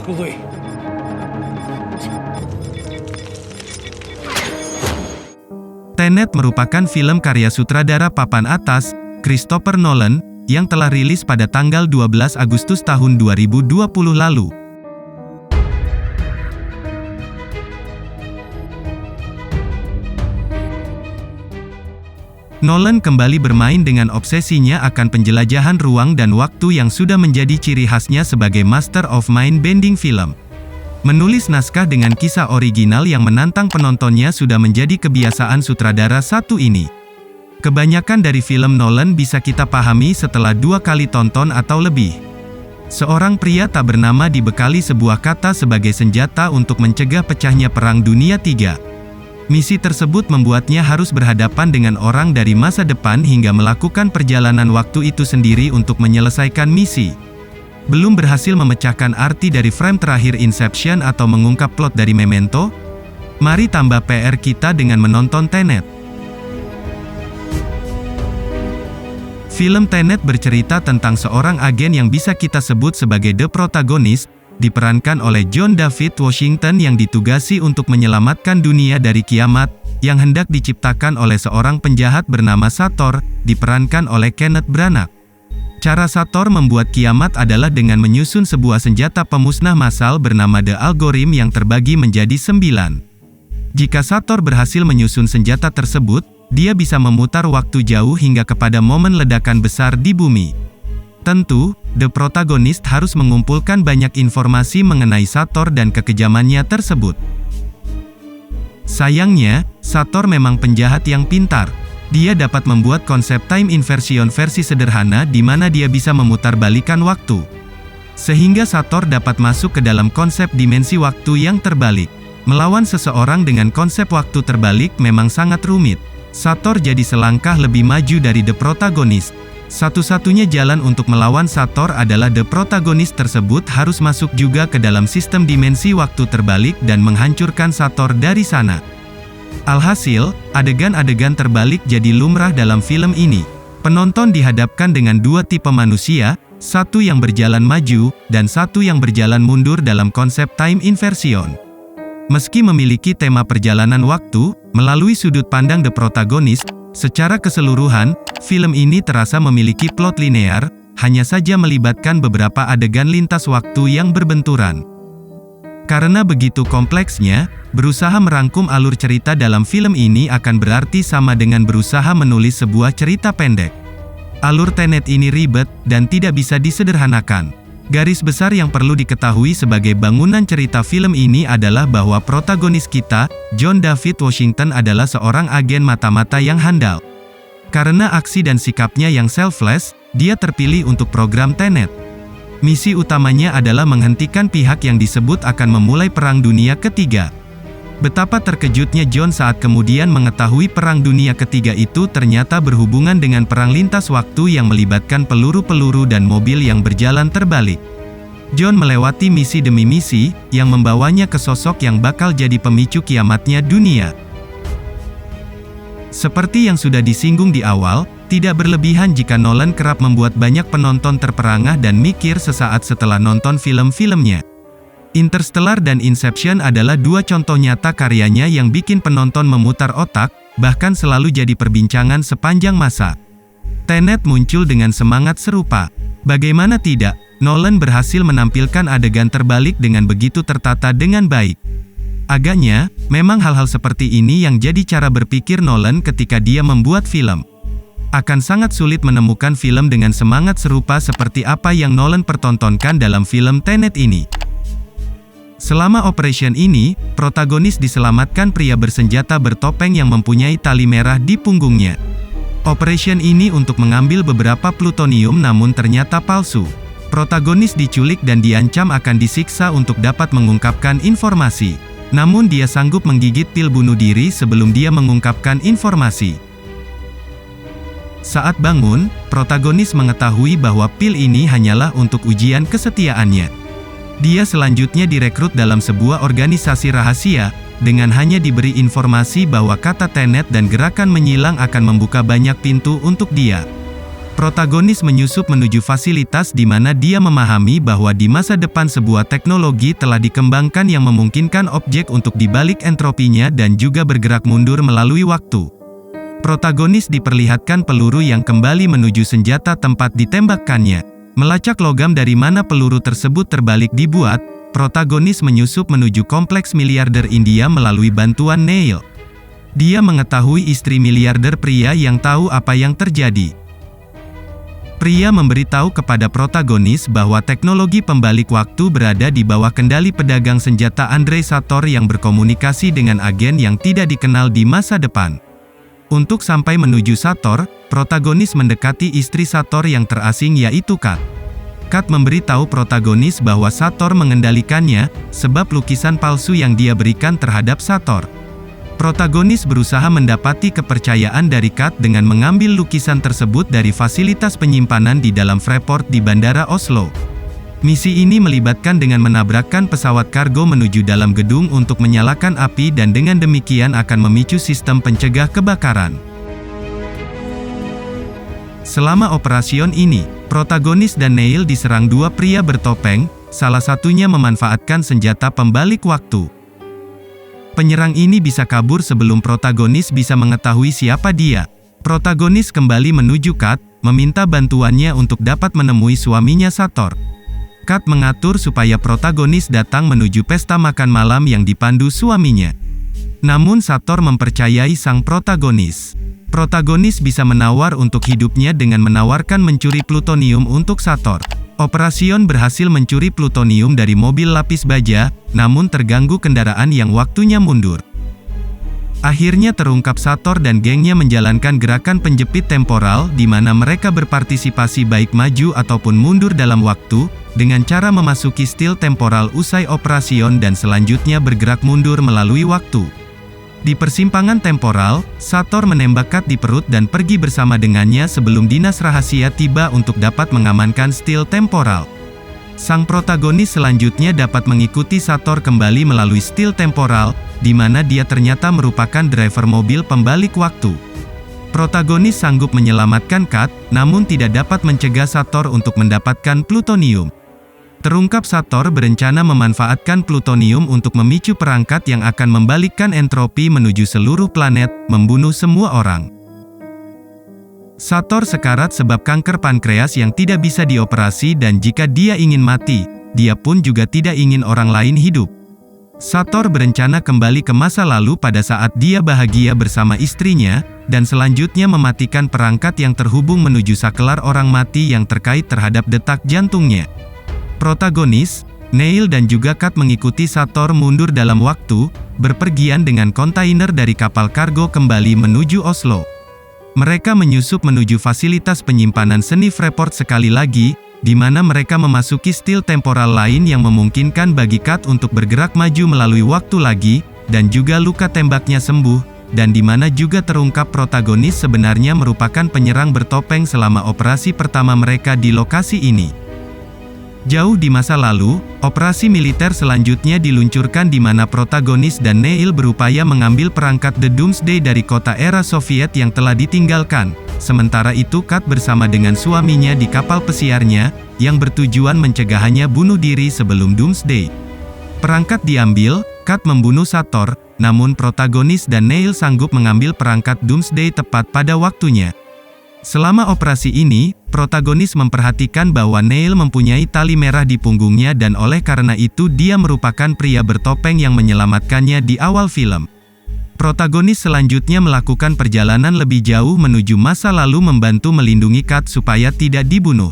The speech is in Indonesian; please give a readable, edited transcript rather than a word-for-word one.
各位。Tenet merupakan film karya sutradara papan atas, Christopher Nolan, yang telah rilis pada tanggal 12 Agustus tahun 2020 lalu. Nolan kembali bermain dengan obsesinya akan penjelajahan ruang dan waktu yang sudah menjadi ciri khasnya sebagai master of mind-bending film. Menulis naskah dengan kisah original yang menantang penontonnya sudah menjadi kebiasaan sutradara satu ini. Kebanyakan dari film Nolan bisa kita pahami setelah 2 kali tonton atau lebih. Seorang pria tak bernama dibekali sebuah kata sebagai senjata untuk mencegah pecahnya Perang Dunia III. Misi tersebut membuatnya harus berhadapan dengan orang dari masa depan hingga melakukan perjalanan waktu itu sendiri untuk menyelesaikan misi. Belum berhasil memecahkan arti dari frame terakhir Inception atau mengungkap plot dari Memento? Mari tambah PR kita dengan menonton Tenet. Film Tenet bercerita tentang seorang agen yang bisa kita sebut sebagai the protagonist, diperankan oleh John David Washington yang ditugasi untuk menyelamatkan dunia dari kiamat, yang hendak diciptakan oleh seorang penjahat bernama Sator, diperankan oleh Kenneth Branagh. Cara Sator membuat kiamat adalah dengan menyusun sebuah senjata pemusnah massal bernama The Algorithm yang terbagi menjadi 9. Jika Sator berhasil menyusun senjata tersebut, dia bisa memutar waktu jauh hingga kepada momen ledakan besar di bumi. Tentu, the protagonist harus mengumpulkan banyak informasi mengenai Sator dan kekejamannya tersebut. Sayangnya, Sator memang penjahat yang pintar. Dia dapat membuat konsep time inversion versi sederhana di mana dia bisa memutarbalikkan waktu. Sehingga Sator dapat masuk ke dalam konsep dimensi waktu yang terbalik. Melawan seseorang dengan konsep waktu terbalik memang sangat rumit. Sator jadi selangkah lebih maju dari the protagonist. Satu-satunya jalan untuk melawan Sator adalah the protagonist tersebut harus masuk juga ke dalam sistem dimensi waktu terbalik dan menghancurkan Sator dari sana. Alhasil, adegan-adegan terbalik jadi lumrah dalam film ini. Penonton dihadapkan dengan 2 tipe manusia, satu yang berjalan maju, dan satu yang berjalan mundur dalam konsep time inversion. Meski memiliki tema perjalanan waktu, melalui sudut pandang the protagonist, secara keseluruhan, film ini terasa memiliki plot linear, hanya saja melibatkan beberapa adegan lintas waktu yang berbenturan. Karena begitu kompleksnya, berusaha merangkum alur cerita dalam film ini akan berarti sama dengan berusaha menulis sebuah cerita pendek. Alur Tenet ini ribet, dan tidak bisa disederhanakan. Garis besar yang perlu diketahui sebagai bangunan cerita film ini adalah bahwa protagonis kita, John David Washington adalah seorang agen mata-mata yang handal. Karena aksi dan sikapnya yang selfless, dia terpilih untuk program Tenet. Misi utamanya adalah menghentikan pihak yang disebut akan memulai Perang Dunia Ketiga. Betapa terkejutnya John saat kemudian mengetahui Perang Dunia Ketiga itu ternyata berhubungan dengan perang lintas waktu yang melibatkan peluru-peluru dan mobil yang berjalan terbalik. John melewati misi demi misi, yang membawanya ke sosok yang bakal jadi pemicu kiamatnya dunia. Seperti yang sudah disinggung di awal, tidak berlebihan jika Nolan kerap membuat banyak penonton terperangah dan mikir sesaat setelah nonton film-filmnya. Interstellar dan Inception adalah 2 contoh nyata karyanya yang bikin penonton memutar otak, bahkan selalu jadi perbincangan sepanjang masa. Tenet muncul dengan semangat serupa. Bagaimana tidak, Nolan berhasil menampilkan adegan terbalik dengan begitu tertata dengan baik. Agaknya, memang hal-hal seperti ini yang jadi cara berpikir Nolan ketika dia membuat film. Akan sangat sulit menemukan film dengan semangat serupa seperti apa yang Nolan pertontonkan dalam film Tenet ini. Selama operation ini, protagonis diselamatkan pria bersenjata bertopeng yang mempunyai tali merah di punggungnya. Operation ini untuk mengambil beberapa plutonium namun ternyata palsu. Protagonis diculik dan diancam akan disiksa untuk dapat mengungkapkan informasi. Namun dia sanggup menggigit pil bunuh diri sebelum dia mengungkapkan informasi. Saat bangun, protagonis mengetahui bahwa pil ini hanyalah untuk ujian kesetiaannya. Dia selanjutnya direkrut dalam sebuah organisasi rahasia, dengan hanya diberi informasi bahwa kata Tenet dan gerakan menyilang akan membuka banyak pintu untuk dia. Protagonis menyusup menuju fasilitas di mana dia memahami bahwa di masa depan sebuah teknologi telah dikembangkan yang memungkinkan objek untuk dibalik entropinya dan juga bergerak mundur melalui waktu. Protagonis diperlihatkan peluru yang kembali menuju senjata tempat ditembakkannya. Melacak logam dari mana peluru tersebut terbalik dibuat, protagonis menyusup menuju kompleks miliarder India melalui bantuan Neil. Dia mengetahui istri miliarder pria yang tahu apa yang terjadi. Pria memberitahu kepada protagonis bahwa teknologi pembalik waktu berada di bawah kendali pedagang senjata Andrei Sator yang berkomunikasi dengan agen yang tidak dikenal di masa depan. Untuk sampai menuju Sator, protagonis mendekati istri Sator yang terasing yaitu Kat. Kat memberitahu protagonis bahwa Sator mengendalikannya, sebab lukisan palsu yang dia berikan terhadap Sator. Protagonis berusaha mendapati kepercayaan dari Kat dengan mengambil lukisan tersebut dari fasilitas penyimpanan di dalam Fraport di Bandara Oslo. Misi ini melibatkan dengan menabrakkan pesawat kargo menuju dalam gedung untuk menyalakan api dan dengan demikian akan memicu sistem pencegah kebakaran. Selama operasion ini, protagonis dan Neil diserang dua pria bertopeng, salah satunya memanfaatkan senjata pembalik waktu. Penyerang ini bisa kabur sebelum protagonis bisa mengetahui siapa dia. Protagonis kembali menuju Kat, meminta bantuannya untuk dapat menemui suaminya Sator. Kat mengatur supaya protagonis datang menuju pesta makan malam yang dipandu suaminya. Namun Sator mempercayai sang protagonis. Protagonis bisa menawar untuk hidupnya dengan menawarkan mencuri plutonium untuk Sator. Operasion berhasil mencuri plutonium dari mobil lapis baja, namun terganggu kendaraan yang waktunya mundur. Akhirnya terungkap Sator dan gengnya menjalankan gerakan penjepit temporal di mana mereka berpartisipasi baik maju ataupun mundur dalam waktu, dengan cara memasuki steel temporal usai operasion dan selanjutnya bergerak mundur melalui waktu. Di persimpangan temporal, Sator menembak Kat di perut dan pergi bersama dengannya sebelum dinas rahasia tiba untuk dapat mengamankan steel temporal. Sang protagonis selanjutnya dapat mengikuti Sator kembali melalui steel temporal, di mana dia ternyata merupakan driver mobil pembalik waktu. Protagonis sanggup menyelamatkan Kat, namun tidak dapat mencegah Sator untuk mendapatkan plutonium. Terungkap Sator berencana memanfaatkan plutonium untuk memicu perangkat yang akan membalikkan entropi menuju seluruh planet, membunuh semua orang. Sator sekarat sebab kanker pankreas yang tidak bisa dioperasi dan jika dia ingin mati, dia pun juga tidak ingin orang lain hidup. Sator berencana kembali ke masa lalu pada saat dia bahagia bersama istrinya, dan selanjutnya mematikan perangkat yang terhubung menuju sakelar orang mati yang terkait terhadap detak jantungnya. Protagonis, Neil dan juga Kat mengikuti Sator mundur dalam waktu, berpergian dengan kontainer dari kapal kargo kembali menuju Oslo. Mereka menyusup menuju fasilitas penyimpanan seni Fraport sekali lagi, di mana mereka memasuki steel temporal lain yang memungkinkan bagi Kat untuk bergerak maju melalui waktu lagi, dan juga luka tembaknya sembuh, dan di mana juga terungkap protagonis sebenarnya merupakan penyerang bertopeng selama operasi pertama mereka di lokasi ini. Jauh di masa lalu, operasi militer selanjutnya diluncurkan di mana protagonis dan Neil berupaya mengambil perangkat The Doomsday dari kota era Soviet yang telah ditinggalkan. Sementara itu Kat bersama dengan suaminya di kapal pesiarnya, yang bertujuan mencegahnya bunuh diri sebelum Doomsday. Perangkat diambil, Kat membunuh Sator, namun protagonis dan Neil sanggup mengambil perangkat Doomsday tepat pada waktunya. Selama operasi ini, protagonis memperhatikan bahwa Neil mempunyai tali merah di punggungnya dan oleh karena itu dia merupakan pria bertopeng yang menyelamatkannya di awal film. Protagonis selanjutnya melakukan perjalanan lebih jauh menuju masa lalu membantu melindungi Kat supaya tidak dibunuh.